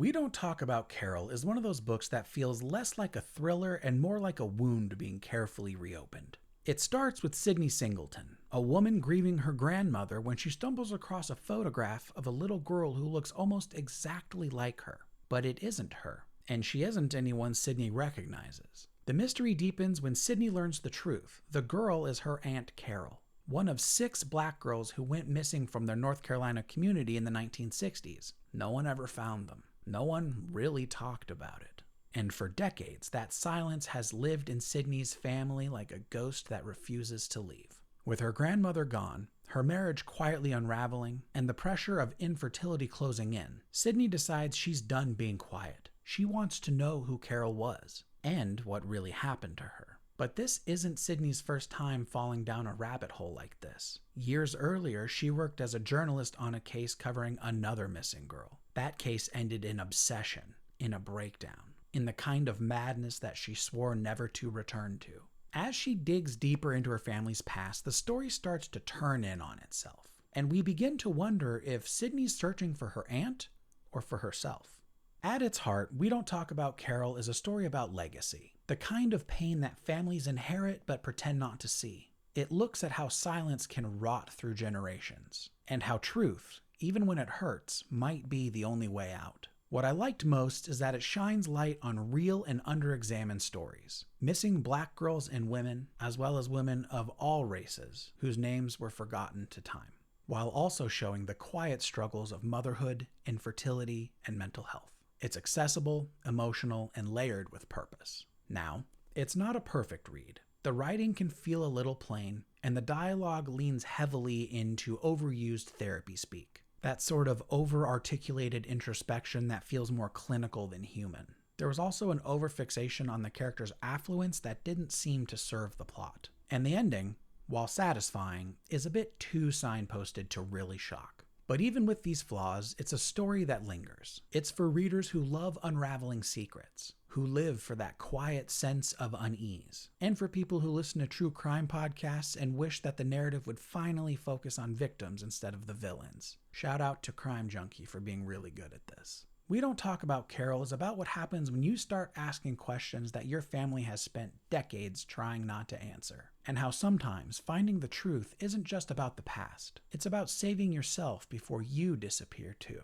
We Don't Talk About Carol is one of those books that feels less like a thriller and more like a wound being carefully reopened. It starts with Sydney Singleton, a woman grieving her grandmother when she stumbles across a photograph of a little girl who looks almost exactly like her. But it isn't her, and she isn't anyone Sydney recognizes. The mystery deepens when Sydney learns the truth. The girl is her Aunt Carol, one of 6 black girls who went missing from their North Carolina community in the 1960s. No one ever found them. No one really talked about it. And for decades, that silence has lived in Sydney's family like a ghost that refuses to leave. With her grandmother gone, her marriage quietly unraveling, and the pressure of infertility closing in, Sydney decides she's done being quiet. She wants to know who Carol was, and what really happened to her. But this isn't Sydney's first time falling down a rabbit hole like this. Years earlier, she worked as a journalist on a case covering another missing girl. That case ended in obsession, in a breakdown, in the kind of madness that she swore never to return to. As she digs deeper into her family's past, the story starts to turn in on itself, and we begin to wonder if Sydney's searching for her aunt or for herself. At its heart, We Don't Talk About Carol is a story about legacy, the kind of pain that families inherit but pretend not to see. It looks at how silence can rot through generations, and how truth, even when it hurts, might be the only way out. What I liked most is that it shines light on real and underexamined stories. Missing black girls and women, as well as women of all races, whose names were forgotten to time, while also showing the quiet struggles of motherhood, infertility, and mental health. It's accessible, emotional, and layered with purpose. Now, it's not a perfect read. The writing can feel a little plain, and the dialogue leans heavily into overused therapy speak. That sort of over-articulated introspection that feels more clinical than human. There was also an overfixation on the character's affluence that didn't seem to serve the plot. And the ending, while satisfying, is a bit too signposted to really shock. But even with these flaws, it's a story that lingers. It's for readers who love unraveling secrets, who live for that quiet sense of unease, and for people who listen to true crime podcasts and wish that the narrative would finally focus on victims instead of the villains. Shout out to Crime Junkie for being really good at this. We Don't Talk About Carol is about what happens when you start asking questions that your family has spent decades trying not to answer, and how sometimes finding the truth isn't just about the past. It's about saving yourself before you disappear too.